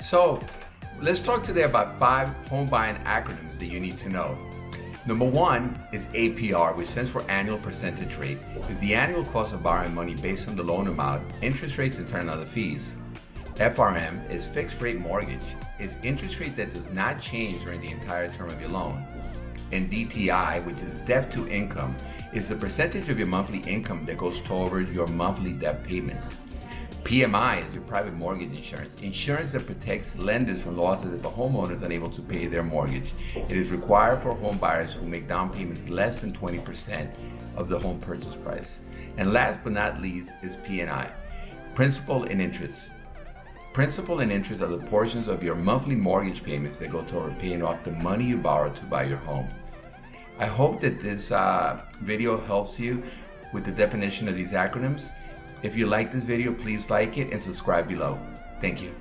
So let's talk today about 5 home buying acronyms that you need to know. Number 1 is APR, which stands for annual percentage rate. It's the annual cost of borrowing money based on the loan amount, interest rates, and turn other fees. FRM is fixed rate mortgage. It's interest rate that does not change during the entire term of your loan. And DTI, which is debt to income, is the percentage of your monthly income that goes toward your monthly debt payments. PMI is your private mortgage insurance, insurance that protects lenders from losses if a homeowner is unable to pay their mortgage. It is required for home buyers who make down payments less than 20% of the home purchase price. And last but not least is P&I, principal and interest. Principal and interest are the portions of your monthly mortgage payments that go toward paying off the money you borrowed to buy your home. I hope that this video helps you with the definition of these acronyms. If you like this video, please like it and subscribe below. Thank you.